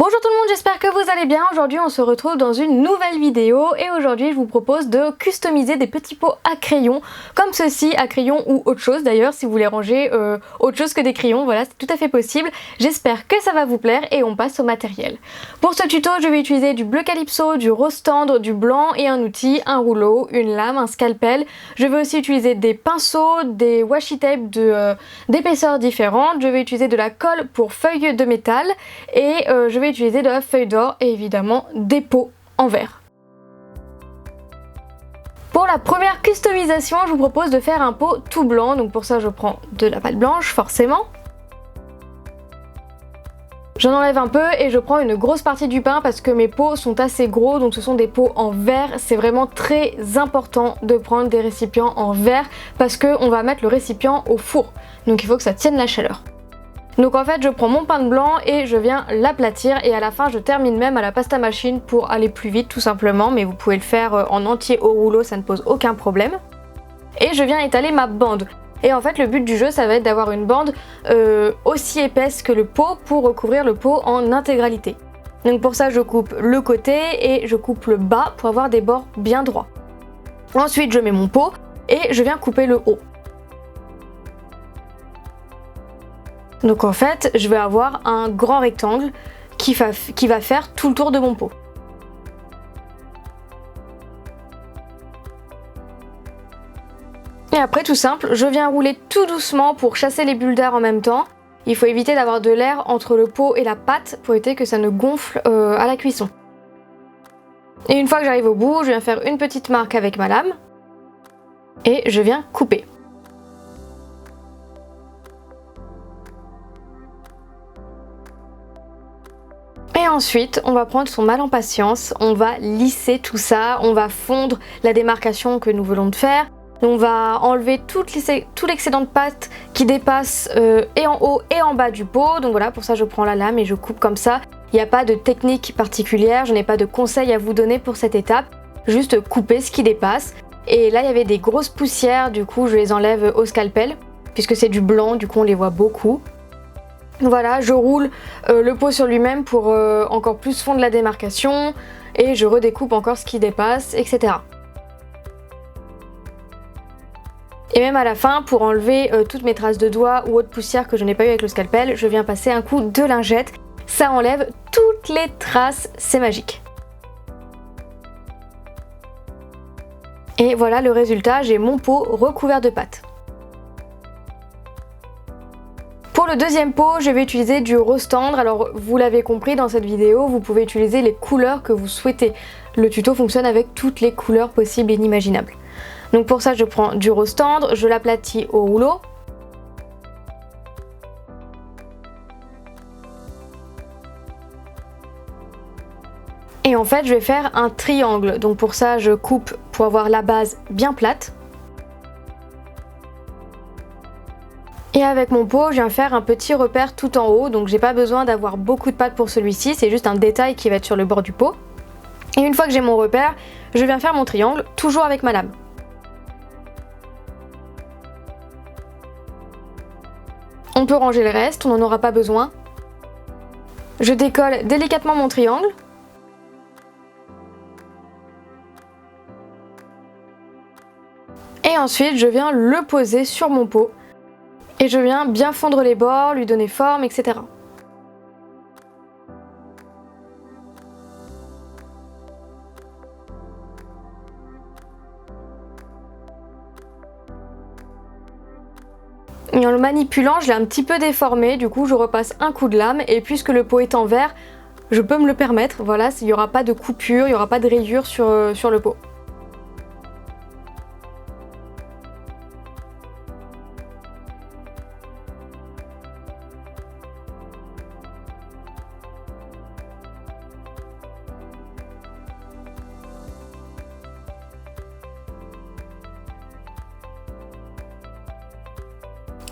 Bonjour tout le monde, j'espère que vous allez bien. Aujourd'hui on se retrouve dans une nouvelle vidéo et aujourd'hui je vous propose de customiser des petits pots à crayons comme ceci, à crayon ou autre chose d'ailleurs, si vous voulez ranger autre chose que des crayons, voilà, c'est tout à fait possible. J'espère que ça va vous plaire et on passe au matériel. Pour ce tuto je vais utiliser du bleu calypso, du rose tendre, du blanc et un outil, un rouleau, une lame, un scalpel. Je vais aussi utiliser des pinceaux, des washi tape d'épaisseurs différentes. Je vais utiliser de la colle pour feuilles de métal et je vais utiliser de la feuille d'or et évidemment des pots en verre. Pour la première customisation, je vous propose de faire un pot tout blanc. Donc pour ça, je prends de la pâte blanche, forcément. J'en enlève un peu et je prends une grosse partie du pain parce que mes pots sont assez gros, donc ce sont des pots en verre. C'est vraiment très important de prendre des récipients en verre parce qu'on va mettre le récipient au four. Donc il faut que ça tienne la chaleur. Donc en fait je prends mon pain de blanc et je viens l'aplatir et à la fin je termine même à la pasta machine pour aller plus vite tout simplement, mais vous pouvez le faire en entier au rouleau, ça ne pose aucun problème. Et je viens étaler ma bande. Et en fait le but du jeu ça va être d'avoir une bande aussi épaisse que le pot pour recouvrir le pot en intégralité. Donc pour ça je coupe le côté et je coupe le bas pour avoir des bords bien droits. Ensuite je mets mon pot et je viens couper le haut. Donc en fait, je vais avoir un grand rectangle qui va faire tout le tour de mon pot. Et après, tout simple, je viens rouler tout doucement pour chasser les bulles d'air en même temps. Il faut éviter d'avoir de l'air entre le pot et la pâte pour éviter que ça ne gonfle à la cuisson. Et une fois que j'arrive au bout, je viens faire une petite marque avec ma lame et je viens couper. Et ensuite, on va prendre son mal en patience, on va lisser tout ça, on va fondre la démarcation que nous voulons de faire, on va enlever tout l'excédent de pâte qui dépasse et en haut et en bas du pot. Donc voilà, pour ça je prends la lame et je coupe comme ça. Il n'y a pas de technique particulière, je n'ai pas de conseils à vous donner pour cette étape, juste couper ce qui dépasse. Et là il y avait des grosses poussières, du coup je les enlève au scalpel, puisque c'est du blanc, du coup on les voit beaucoup. Voilà, je roule le pot sur lui-même pour encore plus fondre la démarcation et je redécoupe encore ce qui dépasse, etc. Et même à la fin, pour enlever toutes mes traces de doigts ou autre poussière que je n'ai pas eu avec le scalpel, je viens passer un coup de lingette. Ça enlève toutes les traces, c'est magique. Et voilà le résultat, j'ai mon pot recouvert de pâte. Pour le deuxième pot, je vais utiliser du rose tendre. Alors vous l'avez compris dans cette vidéo, vous pouvez utiliser les couleurs que vous souhaitez. Le tuto fonctionne avec toutes les couleurs possibles et inimaginables. Donc pour ça je prends du rose tendre, je l'aplatis au rouleau. Et en fait je vais faire un triangle. Donc pour ça je coupe pour avoir la base bien plate. Et avec mon pot, je viens faire un petit repère tout en haut, donc j'ai pas besoin d'avoir beaucoup de pâte pour celui-ci, c'est juste un détail qui va être sur le bord du pot. Et une fois que j'ai mon repère, je viens faire mon triangle, toujours avec ma lame. On peut ranger le reste, on n'en aura pas besoin. Je décolle délicatement mon triangle. Et ensuite, je viens le poser sur mon pot. Et je viens bien fondre les bords, lui donner forme, etc. Et en le manipulant, je l'ai un petit peu déformé, du coup je repasse un coup de lame et puisque le pot est en verre, je peux me le permettre, voilà, il n'y aura pas de coupure, il n'y aura pas de rayure sur le pot.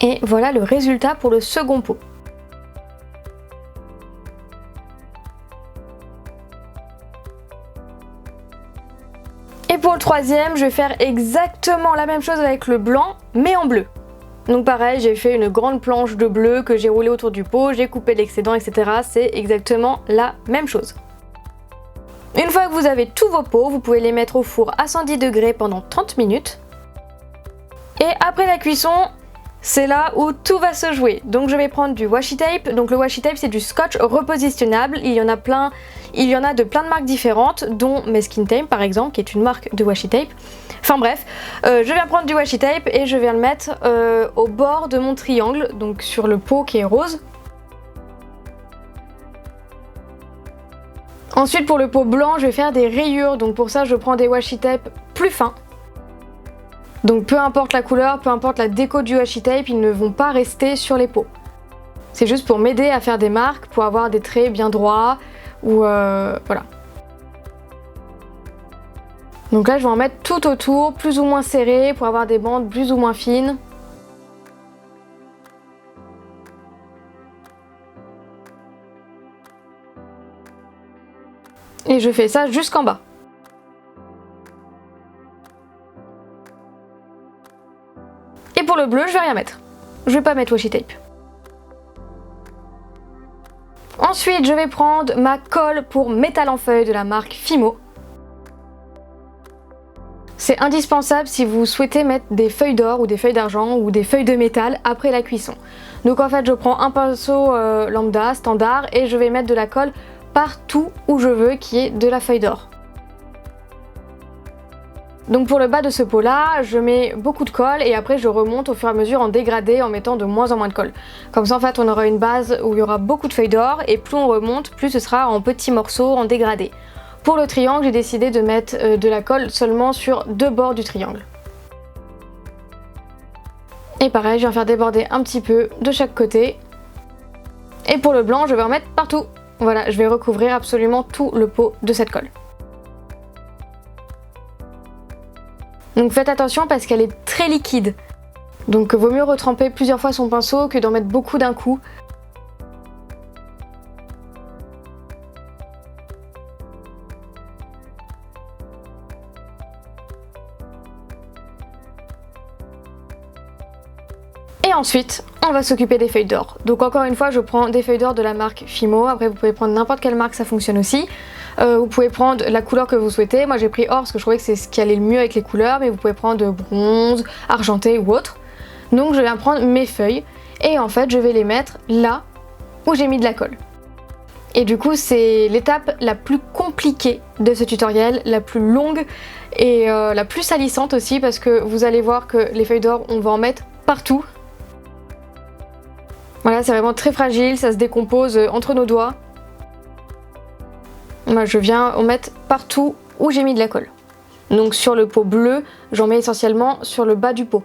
Et voilà le résultat pour le second pot. Et pour le troisième, je vais faire exactement la même chose avec le blanc, mais en bleu. Donc pareil, j'ai fait une grande planche de bleu que j'ai roulée autour du pot, j'ai coupé l'excédent, etc. C'est exactement la même chose. Une fois que vous avez tous vos pots, vous pouvez les mettre au four à 110 degrés pendant 30 minutes. Et après la cuisson, c'est là où tout va se jouer. Donc je vais prendre du washi tape. Donc le washi tape, c'est du scotch repositionnable. Il y en a de plein de marques différentes, dont Meskin Tape par exemple, qui est une marque de washi tape. Enfin bref, je viens prendre du washi tape et je viens le mettre au bord de mon triangle, donc sur le pot qui est rose. Ensuite pour le pot blanc, je vais faire des rayures. Donc pour ça, je prends des washi tape plus fins. Donc peu importe la couleur, peu importe la déco du washi tape, ils ne vont pas rester sur les pots. C'est juste pour m'aider à faire des marques, pour avoir des traits bien droits, ou voilà. Donc là je vais en mettre tout autour, plus ou moins serré, pour avoir des bandes plus ou moins fines. Et je fais ça jusqu'en bas. Et pour le bleu, je vais rien mettre. Je vais pas mettre washi tape. Ensuite, je vais prendre ma colle pour métal en feuille de la marque Fimo. C'est indispensable si vous souhaitez mettre des feuilles d'or ou des feuilles d'argent ou des feuilles de métal après la cuisson. Donc en fait, je prends un pinceau lambda, standard, et je vais mettre de la colle partout où je veux qu'il y ait de la feuille d'or. Donc pour le bas de ce pot là, je mets beaucoup de colle et après je remonte au fur et à mesure en dégradé en mettant de moins en moins de colle. Comme ça en fait on aura une base où il y aura beaucoup de feuilles d'or et plus on remonte, plus ce sera en petits morceaux, en dégradé. Pour le triangle, j'ai décidé de mettre de la colle seulement sur 2 bords du triangle. Et pareil, je viens faire déborder un petit peu de chaque côté. Et pour le blanc, je vais en mettre partout. Voilà, je vais recouvrir absolument tout le pot de cette colle. Donc faites attention parce qu'elle est très liquide. Donc vaut mieux retremper plusieurs fois son pinceau que d'en mettre beaucoup d'un coup. Et ensuite, on va s'occuper des feuilles d'or. Donc encore une fois, je prends des feuilles d'or de la marque Fimo. Après, vous pouvez prendre n'importe quelle marque, ça fonctionne aussi. Vous pouvez prendre la couleur que vous souhaitez. Moi, j'ai pris or parce que je trouvais que c'est ce qui allait le mieux avec les couleurs. Mais vous pouvez prendre bronze, argenté ou autre. Donc je viens prendre mes feuilles. Et en fait, je vais les mettre là où j'ai mis de la colle. Et du coup, c'est l'étape la plus compliquée de ce tutoriel, la plus longue et la plus salissante aussi. Parce que vous allez voir que les feuilles d'or, on va en mettre partout. Voilà, c'est vraiment très fragile, ça se décompose entre nos doigts. Moi, je viens en mettre partout où j'ai mis de la colle. Donc sur le pot bleu, j'en mets essentiellement sur le bas du pot.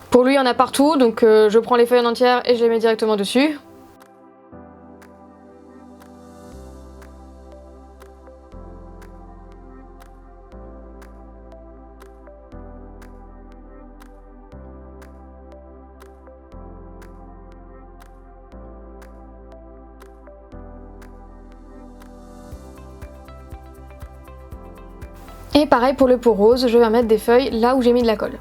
Pour lui, il y en a partout, donc je prends les feuilles en entière et je les mets directement dessus. Et pareil pour le pot rose, je vais mettre des feuilles là où j'ai mis de la colle.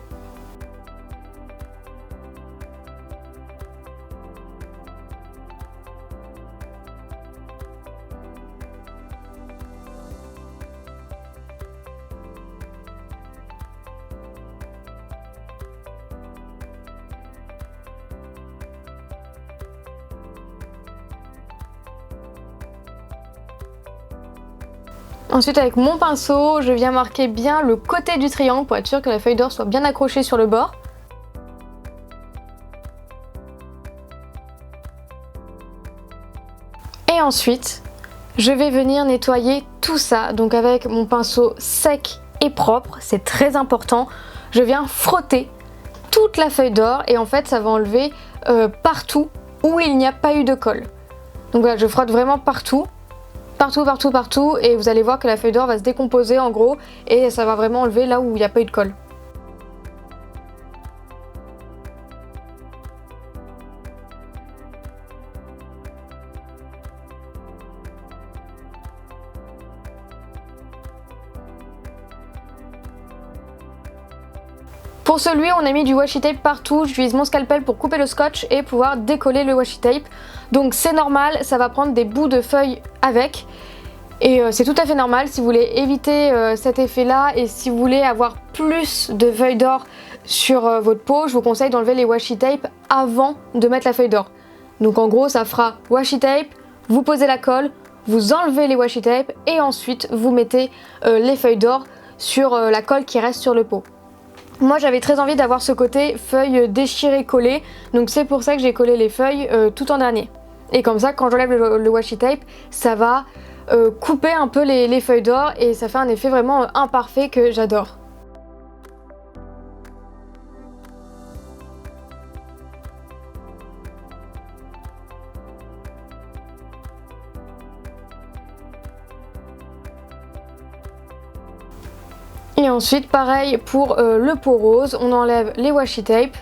Ensuite avec mon pinceau, je viens marquer bien le côté du triangle pour être sûr que la feuille d'or soit bien accrochée sur le bord. Et ensuite, je vais venir nettoyer tout ça. Donc avec mon pinceau sec et propre, c'est très important. Je viens frotter toute la feuille d'or et en fait ça va enlever partout où il n'y a pas eu de colle. Donc voilà, je frotte vraiment partout. Partout et vous allez voir que la feuille d'or va se décomposer en gros et ça va vraiment enlever là où il n'y a pas eu de colle. Pour celui, on a mis du washi tape partout. J'utilise mon scalpel pour couper le scotch et pouvoir décoller le washi tape. Donc c'est normal, ça va prendre des bouts de feuilles avec. Et c'est tout à fait normal si vous voulez éviter cet effet là et si vous voulez avoir plus de feuilles d'or sur votre peau, je vous conseille d'enlever les washi tape avant de mettre la feuille d'or. Donc en gros ça fera washi tape, vous posez la colle, vous enlevez les washi tape et ensuite vous mettez les feuilles d'or sur la colle qui reste sur le pot. Moi j'avais très envie d'avoir ce côté feuilles déchirées collées, donc c'est pour ça que j'ai collé les feuilles tout en dernier. Et comme ça quand j'enlève le washi tape, ça va couper un peu les feuilles d'or et ça fait un effet vraiment imparfait que j'adore. Et ensuite pareil pour le pot rose, on enlève les washi tape.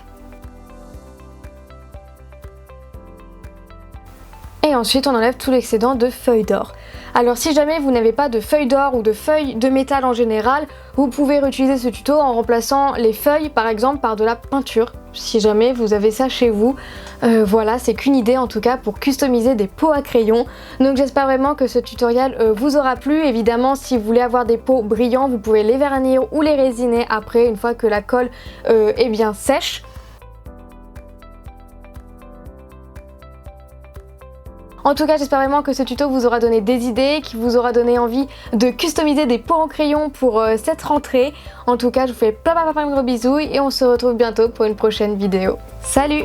Et ensuite on enlève tout l'excédent de feuilles d'or. Alors si jamais vous n'avez pas de feuilles d'or ou de feuilles de métal en général, vous pouvez réutiliser ce tuto en remplaçant les feuilles par exemple par de la peinture. Si jamais vous avez ça chez vous, voilà, c'est qu'une idée en tout cas pour customiser des pots à crayon. Donc j'espère vraiment que ce tutoriel vous aura plu. Évidemment si vous voulez avoir des pots brillants, vous pouvez les vernir ou les résiner après une fois que la colle est bien sèche. En tout cas, j'espère vraiment que ce tuto vous aura donné des idées, qu'il vous aura donné envie de customiser des pots en crayon pour cette rentrée. En tout cas, je vous fais plein de gros bisous et on se retrouve bientôt pour une prochaine vidéo. Salut!